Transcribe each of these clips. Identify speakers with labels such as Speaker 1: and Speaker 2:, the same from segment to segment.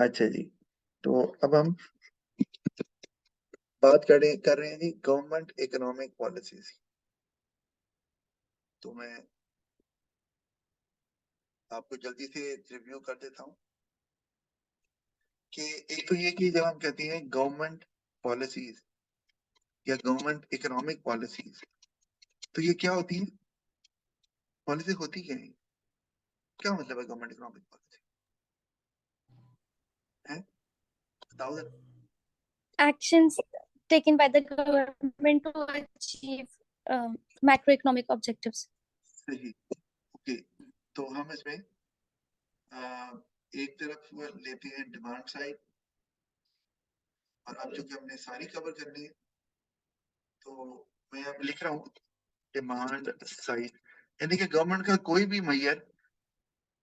Speaker 1: अच्छा जी, तो अब हम बात कर रहे हैं जी गवर्नमेंट इकोनॉमिक पॉलिसीज। तो मैं आपको जल्दी से रिव्यू कर देता हूँ कि एक तो ये कि जब हम कहते हैं गवर्नमेंट पॉलिसीज या गवर्नमेंट इकोनॉमिक पॉलिसीज, तो ये क्या होती है? पॉलिसी होती क्या है? क्या मतलब है गवर्नमेंट इकोनॉमिक पॉलिसी है? बताओ जरा।
Speaker 2: Actions taken by the government to achieve macroeconomic objectives.
Speaker 1: सही, ओके। तो हम इसमें एक तरफ लेते हैं डिमांड साइड, और अब जो कि हमने सारी कवर करनी है, तो मैं अब लिख रहा हूँ डिमांड साइड, यानी कि गवर्नमेंट का कोई भी मैयर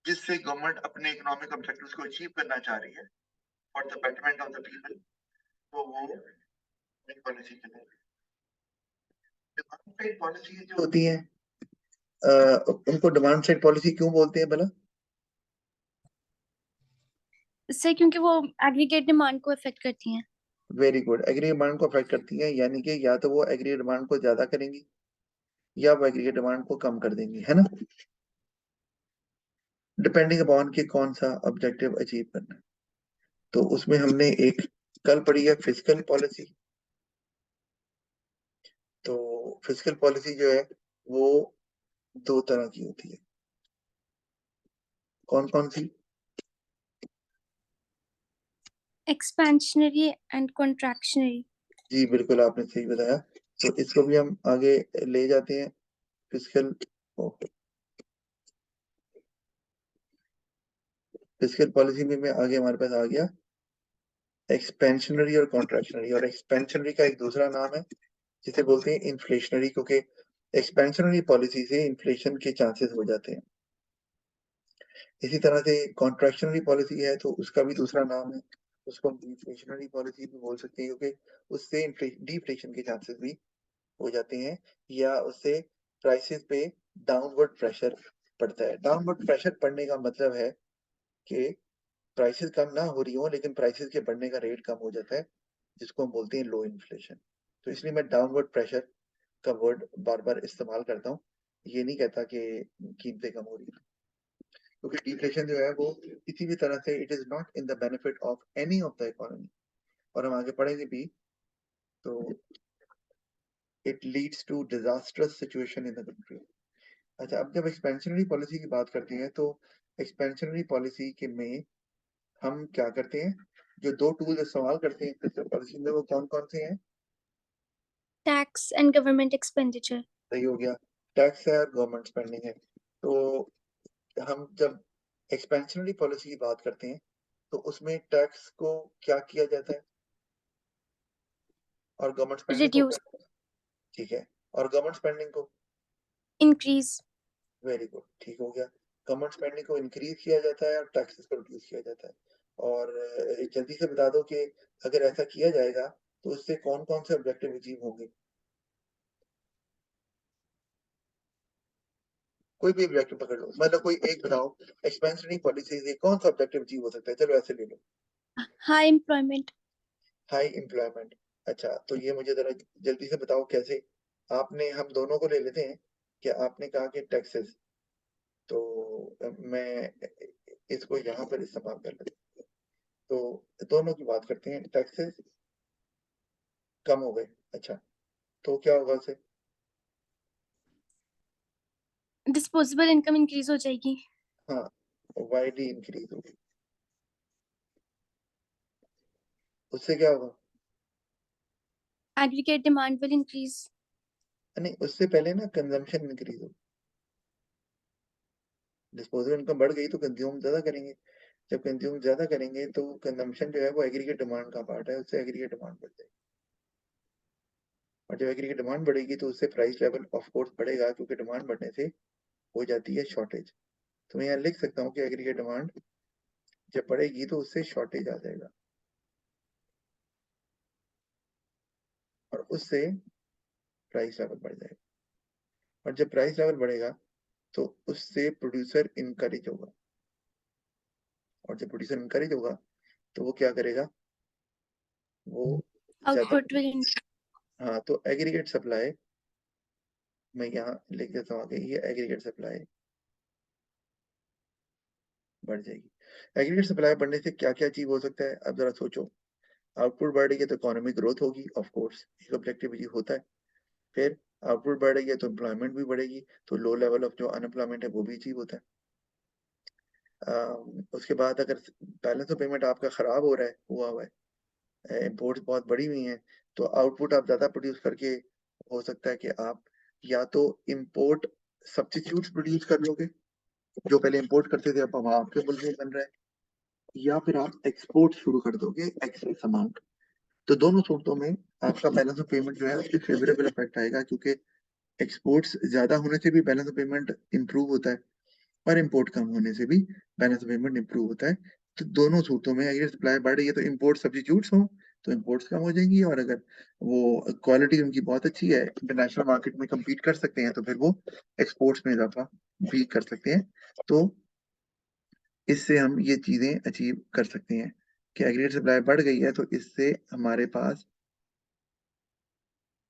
Speaker 1: जिससे गवर्नमेंट अपने इकोनॉमिक ऑब्जेक्टिव्स को अचीव करना चाह रही है for the betterment of the people, तो वो पॉलिसी कहलाती है। डिमांड साइड पॉलिसी जो होती है, उनको डिमांड साइड पॉलिसी क्यों बोलते हैं भला?
Speaker 2: इससे क्योंकि वो एग्रीगेट डिमांड को इफेक्ट करती हैं।
Speaker 1: वेरी गुड, एग्री डिमांड को अफेक्ट करती है, यानी कि या तो वो एग्री डिमांड को ज्यादा करेंगी या वो एग्री डिमांड को कम कर देंगी, है ना, डिपेंडिंग अपॉन कि कौन सा ऑब्जेक्टिव अचीव करना है। तो उसमें हमने एक कल पढ़ी है फिजिकल पॉलिसी। तो फिजिकल पॉलिसी जो है वो दो तरह की होती है। कौन कौन सी?
Speaker 2: Expansionary and contractionary.
Speaker 1: जी बिल्कुल, आपने सही बताया। तो इसको भी हम आगे ले जाते हैं। फिजिकल फिजिकल पॉलिसी में आगे हमारे पास आ गया एक्सपेंशनरी और कॉन्ट्रैक्शनरी। और एक्सपेंशनरी का एक दूसरा नाम है जिसे बोलते हैं इन्फ्लेशनरी, क्योंकि एक्सपेंशनरी पॉलिसी से इन्फ्लेशन के चांसेस हो जाते हैं। इसी तरह से कॉन्ट्रैक्शनरी पॉलिसी है तो उसका भी दूसरा नाम है, उसको हम डिफ्लेशनरी पॉलिसी भी बोल सकते हैं, क्योंकि उससे डिफ्लेशन के चांसेस भी हो जाते हैं, या उससे प्राइसेस पे डाउनवर्ड प्रेशर पड़ता है। डाउनवर्ड प्रेशर पड़ने का मतलब है कि प्राइसेस कम ना हो रही हो लेकिन प्राइसेस के बढ़ने का रेट कम हो जाता है, जिसको हम बोलते हैं लो इन्फ्लेशन। तो इसलिए मैं डाउनवर्ड प्रेशर का वर्ड बार बार इस्तेमाल करता हूँ, ये नहीं कहता कि कीमतें कम हो रही हैं, क्योंकि डिफ्लेशन जो है वो किसी भी तरह से it is not in the benefit of any of the economy. और हम आगे पढ़ेंगे भी, तो it leads to disastrous situation in the country. अच्छा, अब जब एक्सपेंशनरी पॉलिसी की बात करते हैं तो एक्सपेंशनरी पॉलिसी के में हम क्या करते हैं, जो दो टूल इस्तेमाल करते हैं फिजिकल पॉलिसी में, वो कौन कौन से हैं?
Speaker 2: Tax and government expenditure.
Speaker 1: सही हो गया, टैक्स है और गवर्नमेंट स्पेंडिंग है। तो हम जब एक्सपेंशनरी पॉलिसी की बात करते हैं तो उसमें टैक्स को क्या किया जाता है और गवर्नमेंट स्पेंडिंग को
Speaker 2: रिड्यूस।
Speaker 1: क्या? ठीक है, और गवर्नमेंट स्पेंडिंग को?
Speaker 2: इंक्रीज।
Speaker 1: वेरी गुड, ठीक हो गया। गवर्नमेंट स्पेंडिंग को इंक्रीज किया जाता है और टैक्सेस को रिड्यूस किया जाता है। और जल्दी से बता दो कि अगर ऐसा किया जाएगा तो उससे कौन कौन से ऑब्जेक्टिव अचीव होंगे? कोई भी ऑब्जेक्टिव पकड़ लो, मतलब कोई एक बताओ, एक्सपेंशनरी पॉलिसी से कौन सा ऑब्जेक्टिव अचीव हो सकता है? चलो ऐसे ले लो।
Speaker 2: High employment.
Speaker 1: High employment. अच्छा, तो ये मुझे जरा जल्दी से बताओ कैसे? आपने, हम दोनों को ले लेते हैं कि आपने कहा कि टैक्सेस, तो मैं इसको यहाँ पर इस्तेमाल कर लेता हूँ। तो दोनों की बात करते हैं, टैक्सेस कम हो गए, अच्छा, तो क्या होगा उससे?
Speaker 2: डिस्पोजेबल इनकम इंक्रीज हो जाएगी।
Speaker 1: हाँ, वाइडली इंक्रीज होगी, उससे क्या होगा?
Speaker 2: Aggregate demand will increase.
Speaker 1: नहीं, उससे पहले ना कंजम्पशन इंक्रीज होगी। डिस्पोजेबल इनकम बढ़ गई तो कंज्यूम ज्यादा करेंगे, जब कंज्यूम ज्यादा करेंगे तो कंजम्पशन जो है वो एग्रीगेट डिमांड का पार्ट है, उससे एग्रीगेट डिमांड बढ़ जाएगी। और जब एग्रीगेट डिमांड बढ़ेगी तो उससे प्राइस लेवल ऑफ कोर्स बढ़ेगा, क्योंकि डिमांड बढ़ने से हो जाती है शॉर्टेज। तो मैं यहाँ लिख सकता हूँ कि एग्रीगेट डिमांड जब बढ़ेगी तो उससे शॉर्टेज आ जाएगा, और उससे प्राइस लेवल बढ़ जाएगा। और जब प्राइस लेवल बढ़ेगा तो उससे प्रोड्यूसर इनकरेज होगा, और जब प्रोड्यूसर इनकरेज होगा तो वो क्या करेगा, वो ज्यादा,
Speaker 2: आउटपुट विल
Speaker 1: हाँ, तो एग्रीगेट सप्लाई मैं यहाँ लिख देता हूँ आगे, ये एग्रीगेट सप्लाई बढ़ जाएगी। एग्रीगेट सप्लाई बढ़ने से क्या क्या अचीव हो सकता है, अब जरा सोचो। आउटपुट बढ़ेगी तो इकोनॉमिक ग्रोथ होगी, ऑफ कोर्स एक ऑब्जेक्टिव ये होता है। फिर आउटपुट बढ़ेगी तो एम्प्लॉयमेंट भी बढ़ेगी, तो लो लेवल ऑफ जो अनएम्प्लॉयमेंट है वो भी अचीव होता है। उसके बाद अगर बैलेंस ऑफ पेमेंट आपका खराब हो रहा है, हुआ हुआ है, इम्पोर्ट्स बहुत बढ़ी हुई हैं, तो आउटपुट आप ज्यादा प्रोड्यूस करके हो सकता है कि आप या तो इम्पोर्ट सब्स्टिट्यूट्स प्रोड्यूस कर लोगे, जो पहले इंपोर्ट करते थे अब आपके मुल्क में बन रहा है, या फिर आप एक्सपोर्ट शुरू कर दोगे एक्सेस अमाउंट। तो दोनों सूरतों में आपका बैलेंस ऑफ पेमेंट जो है उसके फेवरेबल इफेक्ट आएगा, क्योंकि एक्सपोर्ट्स ज्यादा होने से भी बैलेंस ऑफ पेमेंट इंप्रूव होता है और इम्पोर्ट कम होने से भी बैलेंस ऑफ पेमेंट इंप्रूव होता है। तो दोनों सूरतों में अगर सप्लाई बढ़ रही है तो इम्पोर्ट सब्स्टिट्यूट्स हो तो इम्पोर्ट्स कम हो जाएंगी, और अगर वो क्वालिटी उनकी बहुत अच्छी है, इंटरनेशनल मार्केट में compete कर सकते हैं, तो फिर वो एक्सपोर्ट्स में इजाफा भी कर सकते हैं। तो इससे हम ये चीजें अचीव कर सकते हैं कि एग्रीगेट सप्लाई बढ़ गई है तो इससे हमारे पास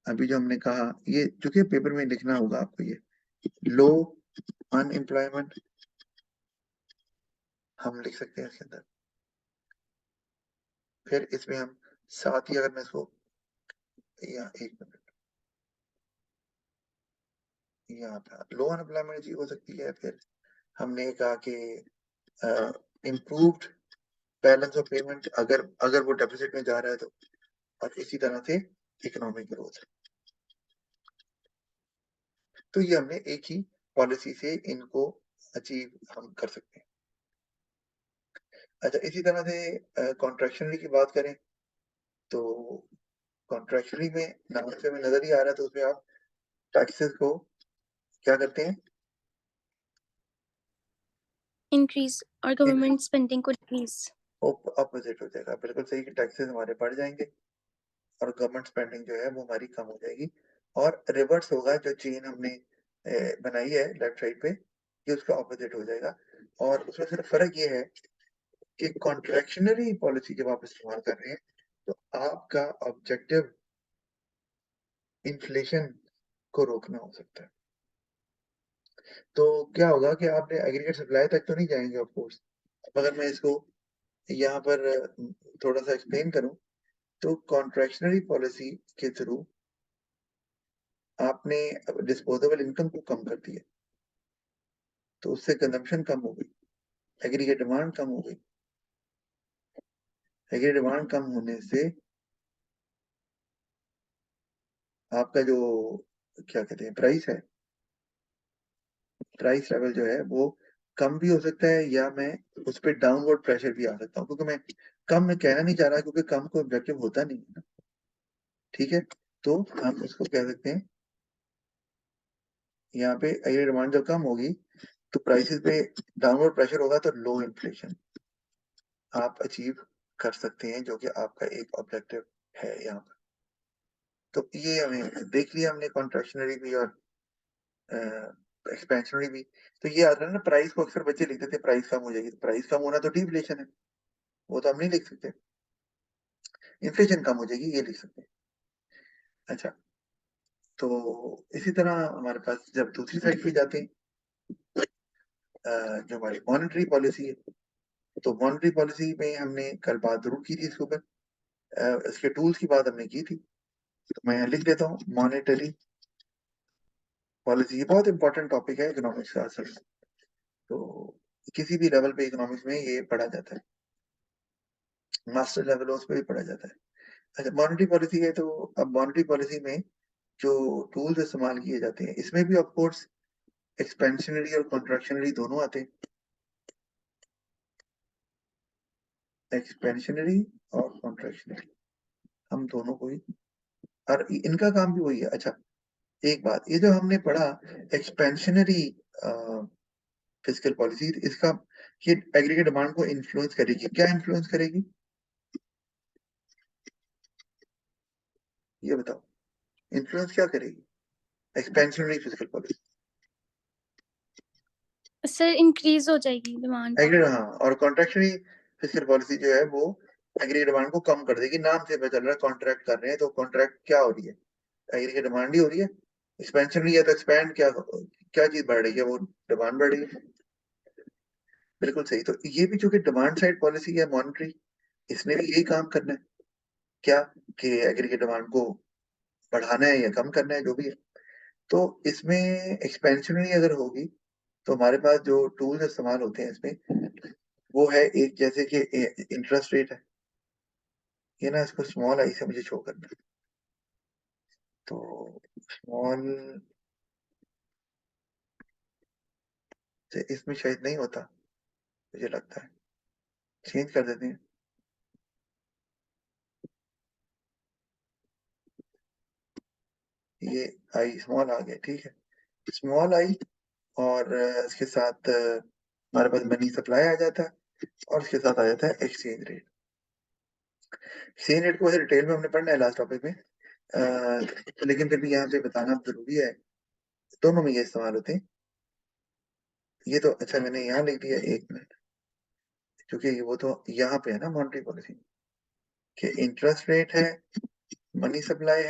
Speaker 1: अभी जो हमने कहा, ये चूंकि पेपर में लिखना होगा आपको, ये लो अनएम्प्लॉयमेंट हम लिख सकते हैं इसके अंदर। फिर इसमें हम साथ ही अगर मैं इसको, या एक मिनट, यहाँ पे लो अनएम्प्लॉयमेंट अचीव हो सकती है। फिर हमने कहा कि इम्प्रूव्ड बैलेंस ऑफ पेमेंट, अगर अगर वो डेफिसिट में जा रहा है तो, और इसी तरह से इकोनॉमिक ग्रोथ। तो ये हमने एक ही पॉलिसी से इनको अचीव हम कर सकते हैं। अच्छा, इसी तरह से कॉन्ट्रैक्शनरी की बात करें तो कॉन्ट्रैक्शनरी में नाम से हमें नजर ही आ रहा है, तो उसमें आप टैक्सेस को क्या करते हैं,
Speaker 2: इंक्रीज और गवर्नमेंट स्पेंडिंग को डिक्रीज।
Speaker 1: ऑपोजिट हो जाएगा, बिल्कुल सही कि टैक्सेस हमारे बढ़ जाएंगे और गवर्नमेंट स्पेंडिंग जो है वो हमारी कम हो जाएगी, और रिवर्स होगा, जो चेन हमने बनाई है लेफ्ट साइड पे, ये उसका ऑपोजिट हो जाएगा। और उसमें सिर्फ फर्क ये है कि कॉन्ट्रैक्शनरी पॉलिसी जब आप इस्तेमाल कर रहे हैं तो आपका ऑब्जेक्टिव इन्फ्लेशन को रोकना हो सकता है। तो क्या होगा कि आपने एग्रीगेट सप्लाई तक तो नहीं जाएंगे ऑफ कोर्स। अगर मैं इसको यहाँ पर थोड़ा सा एक्सप्लेन करूं, तो कॉन्ट्रैक्शनरी पॉलिसी के थ्रू आपने डिस्पोजेबल इनकम को कम कर दिया, तो उससे कंजम्पशन कम हो गई, एग्रीगेट डिमांड कम हो गई। एग्रीगेट डिमांड कम होने से आपका जो क्या कहते हैं प्राइस है, प्राइस लेवल जो है वो कम भी हो सकता है, या मैं उस पर डाउनवर्ड प्रेशर भी आ सकता हूँ, क्योंकि मैं कम में कहना नहीं चाह रहा, क्योंकि कम को ऑब्जेक्टिव होता नहीं है ना। ठीक है, तो हम इसको कह सकते हैं यहाँ पे अगर डिमांड जब कम होगी तो प्राइसेस पे डाउनवर्ड प्रेशर होगा, तो लो इन्फ्लेशन आप अचीव कर सकते हैं, जो कि आपका एक ऑब्जेक्टिव है यहाँ पर। तो ये हमें देख लिया हमने, कॉन्ट्रैक्शनरी भी और एक्सपेंशनरी भी। तो ये आता है ना, प्राइस को अक्सर बच्चे लिखते थे प्राइस कम हो जाएगी, तो प्राइस कम होना तो डिफ्लेशन है, वो तो हम नहीं लिख सकते। इन्फ्लेशन कम हो जाएगी ये लिख सकते हैं। अच्छा, तो इसी तरह हमारे पास जब दूसरी साइड पे जाते हैं, जो हमारी मॉनेटरी पॉलिसी है, तो मॉनेटरी पॉलिसी में हमने कल बात जरूर की थी इसके ऊपर, इसके टूल्स की बात हमने की थी, तो मैं लिख देता हूँ मॉनेटरी पॉलिसी। ये बहुत इंपॉर्टेंट टॉपिक है इकोनॉमिक्स का असल में, तो किसी भी लेवल पे इकोनॉमिक्स में ये पढ़ा जाता है, मास्टर लेवल उस पर भी पढ़ा जाता है। अच्छा, मॉनेटरी पॉलिसी है, तो अब मॉनेटरी पॉलिसी में जो टूल्स इस्तेमाल किए जाते हैं, इसमें भी ऑफ कोर्स एक्सपेंशनरी और कॉन्ट्रैक्शनरी दोनों आते हैं। एक्सपेंशनरी और कॉन्ट्रैक्शनरी हम दोनों को ही, और इनका काम भी वही है। अच्छा, एक बात, ये जो हमने पढ़ा एक्सपेंशनरी फिस्कल पॉलिसी, इसका ये एग्रीगेट डिमांड को इन्फ्लुएंस करेगी, क्या इन्फ्लुएंस करेगी ये बताओ, इन्फ्लुएंस क्या करेगी expansionary fiscal policy?
Speaker 2: Sir increase हो जाएगी डिमांड।
Speaker 1: एग्रीगेट, हाँ, और कॉन्ट्रैक्शनरी फिस्कल पॉलिसी जो है वो एग्रीगेट डिमांड को कम कर देगी। नाम से पता चल रहा है कॉन्ट्रैक्ट कर रहे हैं, तो कॉन्ट्रैक्ट क्या हो रही है? एग्रीगेट डिमांड ही हो रही है। एक्सपेंशन भी है तो एक्सपैंड क्या क्या चीज बढ़ रही है? वो डिमांड बढ़ रही है। बिल्कुल सही। तो ये भी चूंकि डिमांड साइड पॉलिसी है मॉनेटरी, इसने भी यही काम करना है। क्या? कि एग्रीगेट डिमांड को बढ़ाना है या कम करना है, जो भी है। तो इसमें एक्सपेंशनरी अगर होगी तो हमारे पास जो टूल्स इस्तेमाल होते हैं इसमें, वो है एक जैसे कि इंटरेस्ट रेट है। ये ना इसको स्मॉल आई से मुझे शो करना है। तो स्मॉल से इसमें शायद नहीं होता, मुझे लगता है। चेंज कर देते हैं। ये आई स्मॉल आ गया, ठीक है। स्मॉल आई, और इसके साथ हमारे पास मनी सप्लाई आ जाता है, और इसके साथ आ जाता है एक्सचेंज रेट। एक्सचेंज रेट को वैसे डिटेल में हमने पढ़ना है लास्ट टॉपिक में, लेकिन फिर भी यहाँ पे बताना जरूरी है। दोनों में ये इस्तेमाल होते हैं। ये तो अच्छा मैंने यहाँ लिख दिया, 1 मिनट, क्योंकि वो तो यहाँ पे है ना मॉनेटरी पॉलिसी कि इंटरेस्ट रेट है, मनी सप्लाई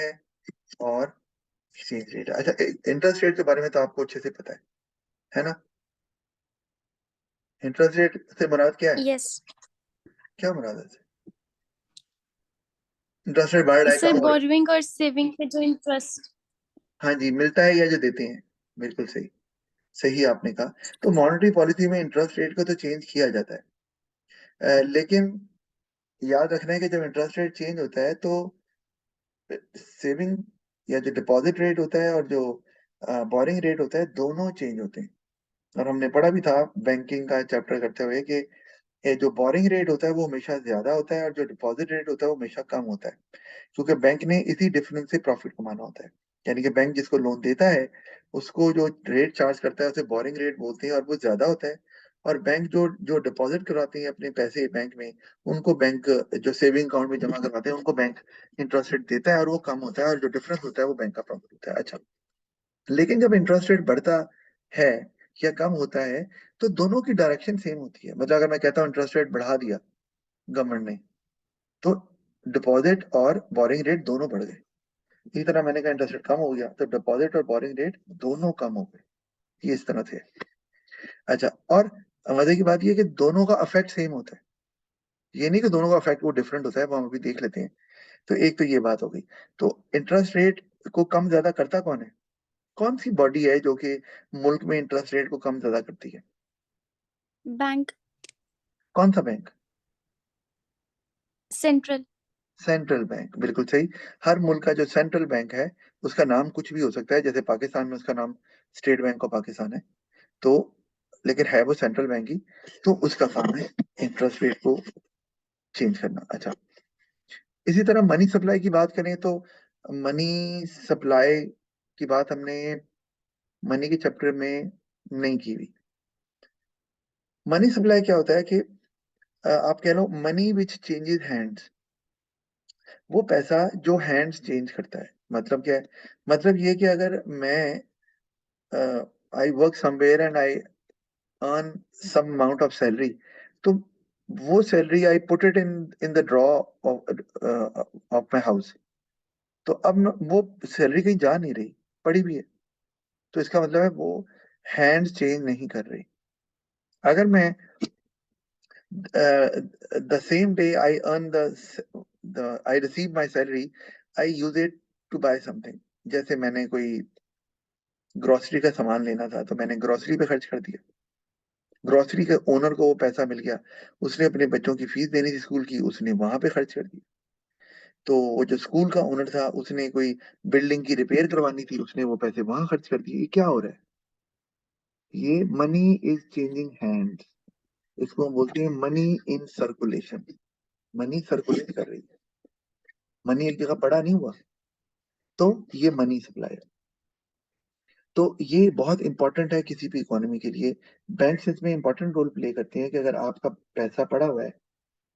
Speaker 1: और एक्सचेंज रेट। अच्छा, इंटरेस्ट रेट के बारे में तो आपको अच्छे से पता है ना? इंटरेस्ट रेट से मुराद क्या है?
Speaker 2: यस
Speaker 1: क्या मुराद है इससे? इंटरेस्ट रेट बढ़ रहा है,
Speaker 2: सर,
Speaker 1: कम हो रहा है?
Speaker 2: बोरोइंग और सेविंग पे जो इंटरेस्ट।
Speaker 1: हाँ जी, मिलता है या जो देते हैं। बिल्कुल सही। सही आपने कहा। तो मॉनेटरी पॉलिसी में इंटरेस्ट रेट को तो चेंज किया जाता है, लेकिन याद रखना है कि जब इंटरेस्ट रेट चेंज होता है तो सेविंग या जो डिपॉजिट रेट होता है और जो बोरिंग रेट होता है, दोनों चेंज होते हैं। और हमने पढ़ा भी था बैंकिंग का चैप्टर करते हुए कि ये जो बोरिंग रेट होता है वो हमेशा ज्यादा होता है, और जो डिपॉजिट रेट होता है वो हमेशा कम होता है, क्योंकि बैंक ने इसी डिफरेंस से प्रॉफिट कमाना होता है। यानी कि बैंक जिसको लोन देता है उसको जो रेट चार्ज करता है उसे बोरिंग रेट बोलते हैं, और वो ज्यादा होता है। और बैंक जो जो डिपॉजिट करवाते हैं अपने पैसे बैंक में, उनको बैंक जो सेविंग अकाउंट में जमा करवाते हैं उनको बैंक इंटरेस्ट रेट देता है, और वो कम होता है, और जो डिफरेंस होता है वो बैंक का प्रॉफिट होता है। अच्छा, लेकिन जब इंटरेस्ट रेट बढ़ता है या कम होता है तो दोनों की डायरेक्शन सेम होती है। मतलब अगर मैं कहता हूँ इंटरेस्ट रेट बढ़ा दिया गवर्नमेंट ने, तो डिपॉजिट और बोरिंग रेट दोनों बढ़ गए। इसी तरह मैंने कहा इंटरेस्ट रेट कम हो गया तो डिपॉजिट और बोरिंग रेट दोनों कम हो गए। ये इस तरह से है। अच्छा, और मजे की बात ये है कि दोनों का इफेक्ट सेम होता है। ये नहीं कि दोनों का इफेक्ट वो डिफरेंट होता है, वो हम अभी देख लेते हैं। तो एक तो ये बात हो गई। तो इंटरेस्ट रेट को कम ज्यादा करता कौन है? कौन सी बॉडी है जो कि मुल्क में इंटरेस्ट रेट को कम ज्यादा करती है?
Speaker 2: बैंक।
Speaker 1: कौन सा बैंक?
Speaker 2: सेंट्रल।
Speaker 1: सेंट्रल बैंक, बिल्कुल सही। हर मुल्क का जो सेंट्रल बैंक है उसका नाम कुछ भी हो सकता है, जैसे पाकिस्तान में उसका नाम स्टेट बैंक ऑफ पाकिस्तान है। तो लेकिन है वो सेंट्रल बैंक ही। तो उसका काम है इंटरेस्ट रेट को चेंज करना। अच्छा, इसी तरह मनी सप्लाई की बात करें तो मनी सप्लाई की बात हमने मनी के चैप्टर में नहीं की हुई। मनी सप्लाई क्या होता है कि आप कह लो मनी विच चेंजेस हैंड्स, वो पैसा जो हैंड्स चेंज करता है। मतलब क्या है? मतलब ये कि अगर मैं I work somewhere and I earn some amount of salary, तो वो salary I put it in in the drawer of my house. तो अब वो सैलरी कहीं जा नहीं रही, पड़ी भी है। तो इसका मतलब है वो हैंड्स चेंज नहीं कर रही। अगर मैं the same day I earn the I receive my salary, I use it to buy something. जैसे मैंने कोई ग्रोसरी का सामान लेना था तो मैंने ग्रोसरी पे खर्च कर दिया। ग्रोसरी के ओनर को वो पैसा मिल गया, उसने अपने बच्चों की फीस देनी थी स्कूल की, उसने वहां पे खर्च कर दिया। तो वो जो स्कूल का ओनर था उसने कोई बिल्डिंग की रिपेयर करवानी थी, उसने वो पैसे वहां खर्च कर दिए। ये क्या हो रहा है? ये मनी इज चेंजिंग हैंड्स। इसको हम बोलते हैं money in circulation. Money circulate कर रही है, मनी एक जगह पड़ा नहीं हुआ। तो ये मनी सप्लाई है। तो ये बहुत इंपॉर्टेंट है किसी भी इकोनॉमी के लिए। बैंक इसमें इंपॉर्टेंट रोल प्ले करते हैं कि अगर आपका पैसा पड़ा हुआ है,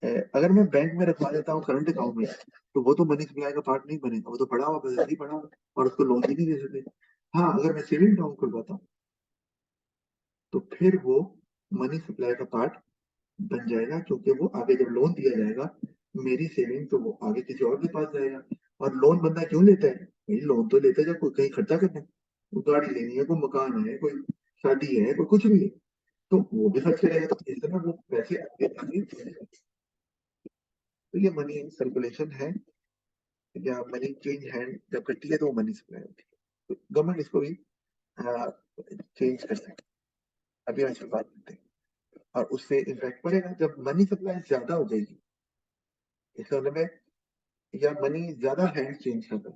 Speaker 1: अगर मैं बैंक में रखवा देता हूँ करंट अकाउंट में, तो वो तो मनी सप्लाई का पार्ट नहीं बनेगा, वो तो पड़ा हुआ पैसा ही पड़ा हुआ, और उसको लोन ही नहीं दे सकते। हाँ, अगर मैं सेविंग अकाउंट खुलवाता हूँ तो फिर वो मनी सप्लाई का पार्ट बन जाएगा, क्योंकि वो आगे जब लोन दिया जाएगा मेरी सेविंग तो वो आगे किसी और के पास जाएगा। और लोन बंदा क्यों लेता है? भाई लोन तो लेता है जब कोई कहीं खर्चा करना है, कोई गाड़ी लेनी है, कोई मकान है, कोई शादी है, कोई कुछ भी है, तो वो भी खर्च करेगा। तो इस तरह वो पैसे आगे चलेगा। तो ये मनी सर्कुलेशन है, या मनी चेंज हैंड जब करती है तो वो मनी सप्लाई होती है। तो गवर्नमेंट इसको भी चेंज कर सकती है। अभी हम इस पर बात करते हैं। और उससे इम्पैक्ट पड़ेगा जब मनी सप्लाई ज्यादा हो जाएगी। इसका मतलब है, या मनी ज्यादा हैंड चेंज कर रहा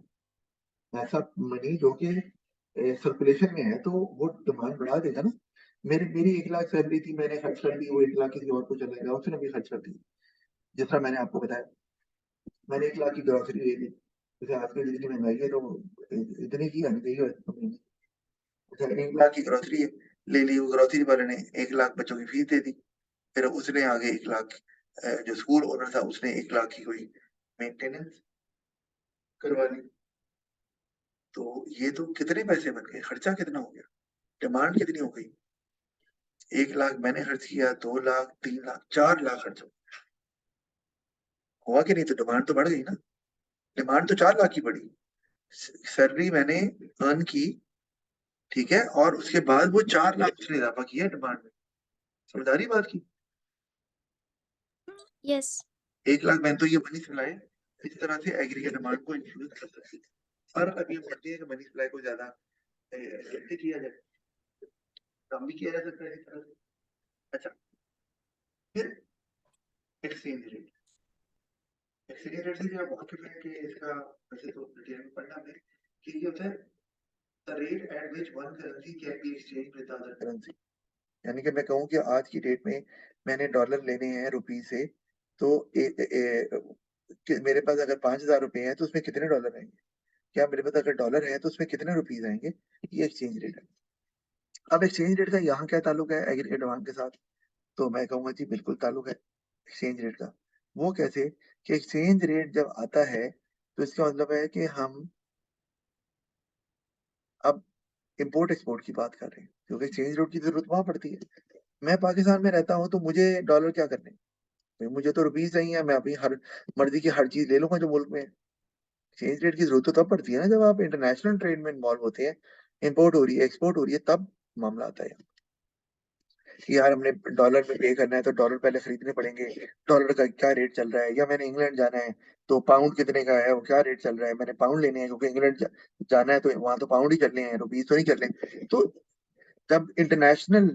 Speaker 1: है, ऐसा मनी जो कि सर्कुलेशन में है, तो वो डिमांड बढ़ा देगा ना। मेरी 1 लाख सैलरी थी, मैंने खर्च कर दी, वो 1 लाख किसी और को चला गया, उसने भी खर्च कर दी। जिस तरह मैंने आपको बताया, मैंने 1 लाख की ग्रोसरी ले ली, जैसे आजकल जितनी महंगाई है तो इतनी की आनी चाहिए महीने। अच्छा, 1 लाख की ग्रोसरी ले ली, वो ग्रोसरी वाले ने 1 लाख बच्चों की फीस दे दी। फिर उसने आगे 1 लाख, जो स्कूल ओनर था उसने 1 लाख की कोई मेंटेनेंस करवा ली। तो ये तो कितने पैसे बन गए, खर्चा कितना हो गया, डिमांड कितनी हो गई। 1 लाख मैंने खर्च किया, 2 लाख, 3 लाख, 4 लाख खर्च हुआ कि नहीं? तो डिमांड तो बढ़ गई ना। डिमांड तो 4 लाख की बढ़ी। सैलरी मैंने अर्न की, ठीक है, और उसके बाद वो 4 लाख उसने इजाफा किया डिमांड में। समझ आ रही बात की?
Speaker 2: यस।
Speaker 1: 1 लाख मैंने तो ये मनी सप्लाई इस तरह से एग्रीगेट डिमांड को इन्फ्लुएंस कर सकती है। और अब ये बढ़ती है कि मनी सप्लाई को ज्यादा कैसे किया जाए, कम भी किया जा सकता है इस तरह से। अच्छा, फिर एक्सचेंज रेट। एक्सचेंज रेट से जो आप वाकिफ है कि इसका वैसे तो डिटेल में पढ़ना है कि ये होता है the rate at which one currency can be exchange with other currency. यानी कि मैं कहूँ कि आज की डेट में मैंने डॉलर लेने हैं रुपी से, तो मेरे पास अगर 5,000 रुपए हैं तो उसमें कितने डॉलर आएंगे, क्या मेरे पास अगर डॉलर है तो उसमें कितने रुपीज आएंगे। ये एक्सचेंज रेट है। अब एक्सचेंज रेट का यहाँ क्या ताल्लुक है एग्रीगेट डिमांड के साथ? तो मैं कहूंगा जी बिल्कुल ताल्लुक है एक्सचेंज रेट का। वो कैसे? कि एक्सचेंज रेट जब आता है तो इसका मतलब है कि हम अब इंपोर्ट एक्सपोर्ट की बात कर रहे हैं, क्योंकि एक्सचेंज रेट की जरूरत वहां पड़ती है। मैं पाकिस्तान में रहता हूँ तो मुझे डॉलर क्या करने हैं? भाई मुझे तो रुपीज चाहिए, मैं अपनी हर मर्जी की हर चीज ले लूंगा जो मुल्क में है। एक्सचेंज रेट की जरूरत तो तब पड़ती है ना जब आप इंटरनेशनल ट्रेड में इन्वॉल्व होते हैं, इंपोर्ट हो रही है, एक्सपोर्ट हो रही है, तब मामला आता है कि यार हमने डॉलर में पे करना है तो डॉलर पहले खरीदने पड़ेंगे, डॉलर का क्या रेट चल रहा है, या मैंने इंग्लैंड जाना है तो पाउंड कितने का है, वो क्या रेट चल रहा है, मैंने पाउंड लेने हैं क्योंकि इंग्लैंड जाना है तो वहां तो पाउंड ही चलने हैं, रुपीज तो नहीं चलने। तो जब इंटरनेशनल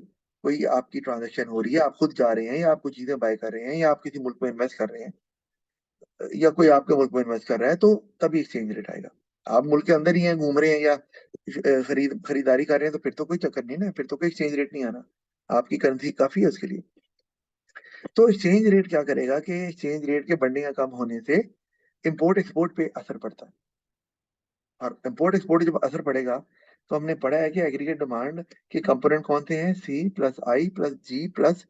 Speaker 1: कोई आपकी ट्रांजेक्शन हो रही है, आप खुद जा रहे हैं या आप कुछ चीजें बाय कर रहे हैं या आप किसी मुल्क में इन्वेस्ट कर रहे हैं या कोई आपके मुल्क में इन्वेस्ट कर रहा है, तो तभी एक्सचेंज रेट आएगा। आप मुल्क के अंदर ही हैं, घूम रहे हैं या खरीदारी कर रहे हैं, तो फिर तो कोई चक्कर नहीं ना, फिर तो कोई एक्सचेंज रेट नहीं आना। आपकी करेंसी काफी है उसके लिए। तो एक्सचेंज रेट क्या करेगा कि एक्सचेंज रेट के बढ़ने या कम होने से इंपोर्ट एक्सपोर्ट पे असर पड़ता है। और इंपोर्ट एक्सपोर्ट जब असर पड़ेगा, तो हमने पढ़ा है कि एग्रीगेट डिमांड के कंपोनेंट कौन से हैं? सी प्लस आई प्लस जी प्लस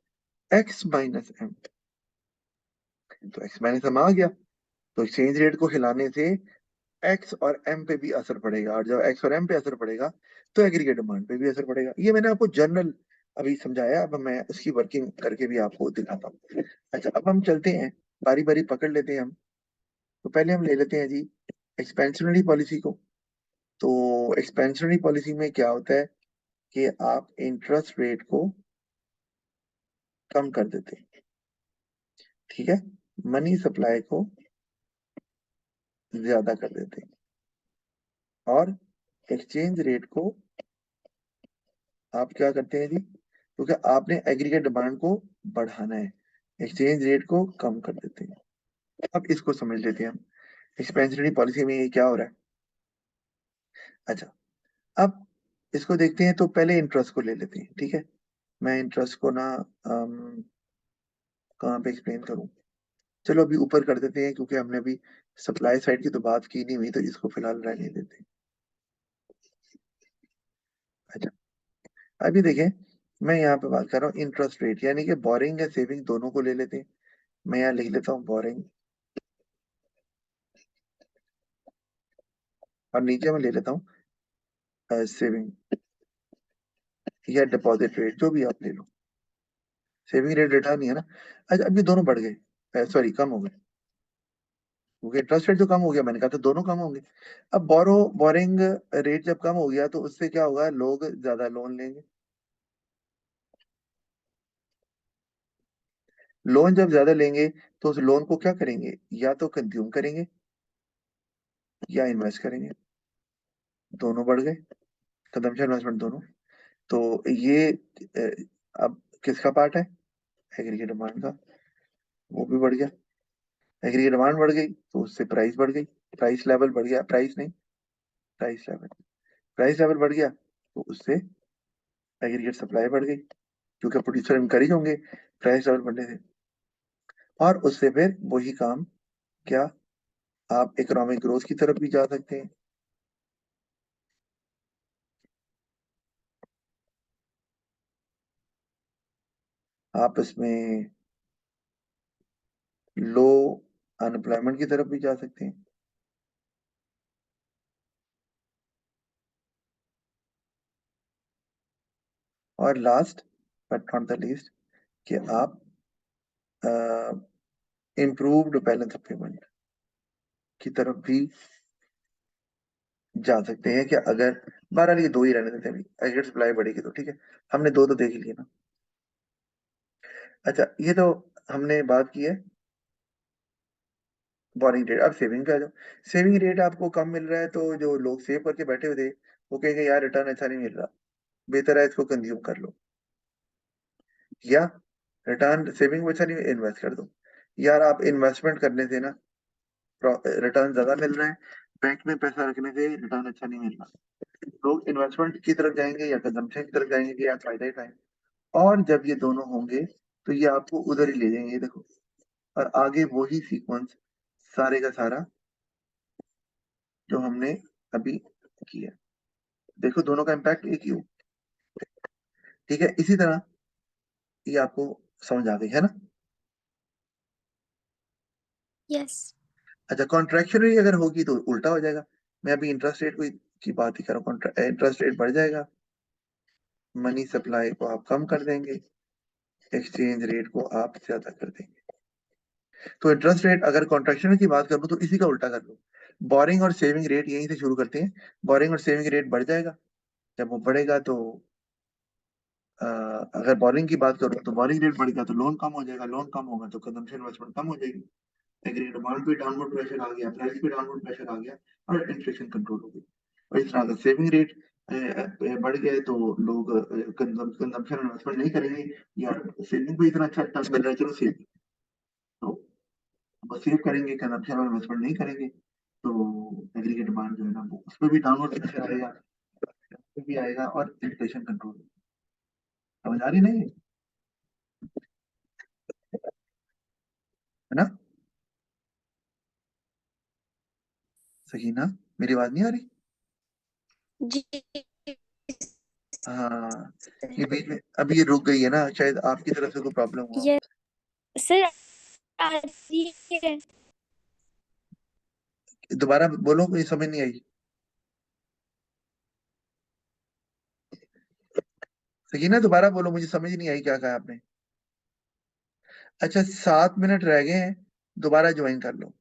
Speaker 1: एक्स माइनस एम। तो एक्स माइनस एम आ गया, तो एक्सचेंज रेट को हिलाने से एक्स और एम पे भी असर पड़ेगा, और जब एक्स और एम पे असर पड़ेगा तो एग्रीगेट डिमांड पे भी असर पड़ेगा। ये मैंने आपको जनरल अभी समझाया, अब मैं उसकी वर्किंग करके भी आपको दिखाता हूँ। अच्छा, अब हम चलते हैं, बारी बारी पकड़ लेते हैं हम। तो पहले हम ले लेते हैं जी एक्सपेंशनरी पॉलिसी को। तो एक्सपेंशनरी पॉलिसी में क्या होता है कि आप इंटरेस्ट रेट को कम कर देते हैं, ठीक है, मनी सप्लाई को ज्यादा कर देते हैं, और एक्सचेंज रेट को आप क्या करते हैं जी, क्योंकि आपने एग्रीगेट डिमांड को बढ़ाना है, एक्सचेंज रेट को कम कर देते हैं। अब इसको समझ लेते हैं हम, एक्सपेंशनरी पॉलिसी में ये क्या हो रहा है। अच्छा, अब इसको देखते हैं, तो पहले इंटरेस्ट को ले लेते हैं, ठीक है। मैं इंटरेस्ट को ना कहाँ पे एक्सप्लेन करूं, चलो अभी ऊपर कर देते हैं, क्योंकि हमने अभी सप्लाई साइड की तो बात की नहीं हुई, तो इसको फिलहाल रहने देते हैं। अच्छा, अभी देखें, मैं यहाँ पे बात कर रहा हूँ इंटरेस्ट रेट, यानी कि बोरिंग या सेविंग दोनों को ले लेते हैं। मैं यहाँ लिख लेता हूँ बोरिंग, और नीचे मैं ले लेता हूँ सेविंग या डिपॉजिट रेट, जो भी आप ले लो। सेविंग रेट रिटर्न नहीं है ना। अच्छा, अब ये दोनों बढ़ गए, सॉरी कम हो गए, क्योंकि इंटरेस्ट रेट तो कम हो गया, मैंने कहा तो दोनों कम होंगे। अब बोरिंग रेट जब कम हो गया तो उससे क्या होगा, लोग ज्यादा लोन लेंगे। लोन जब ज्यादा लेंगे तो उस लोन को क्या करेंगे, या तो कंज्यूम करेंगे या इन्वेस्ट करेंगे। दोनों बढ़ गए, कंजम्पशन इन्वेस्टमेंट दोनों। तो ये अब किसका पार्ट है, एग्रीगेट डिमांड का। वो भी बढ़ गया, एग्रीगेट डिमांड बढ़ गई तो उससे प्राइस बढ़ गई, प्राइस लेवल बढ़ गया, प्राइस नहीं, प्राइस लेवल, प्राइस लेवल बढ़ गया तो उससे एग्रीगेट सप्लाई बढ़ गई, क्योंकि प्रोड्यूसर इनकरेज होंगे प्राइस लेवल बढ़ने से। और उससे फिर वही काम, क्या आप इकोनॉमिक ग्रोथ की तरफ भी जा सकते हैं। आप इसमें लो अनएम्प्लॉयमेंट की तरफ भी जा सकते हैं। और last but not the least, कि आप इम्प्रूव्ड बैलेंस ऑफ पेमेंट की तरफ भी जा सकते हैं। कि अगर, बहरहाल ये दो ही रहने देते हैं अभी, अगर सप्लाई बढ़ेगी तो ठीक है, हमने दो तो देख ही लिए ना। अच्छा, ये तो हमने बात की है बोरिंग रेट। अब सेविंग पे आ जाओ। सेविंग रेट आपको कम मिल रहा है तो जो लोग सेव करके बैठे हुए थे वो कहेंगे यार रिटर्न अच्छा नहीं मिल रहा, बेहतर है इसको कंज्यूम कर लो, या रिटर्न सेविंग में अच्छा नहीं, इन्वेस्ट कर दो। यार आप इन्वेस्टमेंट करने से ना रिटर्न ज्यादा मिल रहा है, बैंक में पैसा रखने से रिटर्न अच्छा नहीं मिल रहा। लोग इन्वेस्टमेंट की तरफ जाएंगे या कंजम्पशन की तरफ जाएंगे कि यार फायदा ही फायदा। और जब ये दोनों होंगे तो ये आपको उधर ही ले जाएंगे, ये देखो। और आगे वही सीक्वेंस सारे का सारा जो हमने अभी किया, देखो दोनों का इम्पैक्ट एक ही हो। ठीक है, इसी तरह ये आपको समझ आ गई है ना।
Speaker 2: यस।
Speaker 1: अच्छा, कॉन्ट्रेक्शनरी अगर होगी तो उल्टा हो जाएगा। मैं अभी इंटरेस्ट रेट की बात ही कर रहा हूँ, इंटरेस्ट रेट बढ़ जाएगा, मनी सप्लाई को आप कम कर देंगे, एक्सचेंज रेट को आप ज्यादा कर देंगे। तो इंटरेस्ट रेट अगर कॉन्ट्रेक्शन की बात करूँ तो इसी का उल्टा कर लो। बोरिंग और सेविंग रेट यहीं से शुरू करते हैं। बोरिंग और सेविंग रेट बढ़ जाएगा, जब वो बढ़ेगा तो अगर बोरिंग की बात करूँ तो बोरिंग रेट बढ़ गया तो लोन कम हो जाएगा, लोन कम होगा तो कंजम्पशन इन्वेस्टमेंट कम हो जाएगी, एग्रीगेट डिमांड पे डाउनवर्ड प्रेशर आ गया, प्राइस पे डाउनवर्ड प्रेशर आ गया, और इन्फ्लेशन कंट्रोल हो गई। और इस तरह अगर सेविंग रेट बढ़ गए तो लोग कंजम्पशन इन्वेस्टमेंट नहीं करेंगे। यार सेविंग पे इतना अच्छा रिटर्न मिल रहा है, चलो सेव, तो वो सेव करेंगे, कंजम्पशन और इन्वेस्टमेंट नहीं करेंगे, तो एग्रीगेट डिमांड जो है ना वो उस पर भी डाउनवर्ड प्रेशर आएगा, उस पे भी आएगा, और इन्फ्लेशन कंट्रोल। समझ आ रही नहीं, है ना। सही ना, मेरी आवाज नहीं आ रही।
Speaker 2: जी
Speaker 1: हाँ, ये बीच में अभी ये रुक गई है ना, शायद आपकी तरफ से कोई प्रॉब्लम हुआ।
Speaker 2: यस सर, आ रही है।
Speaker 1: दोबारा बोलो, मुझे समझ नहीं आई। सही ना, दोबारा बोलो, मुझे समझ नहीं आई क्या कहा आपने। अच्छा, 7 मिनट रह गए हैं, दोबारा ज्वाइन कर लो।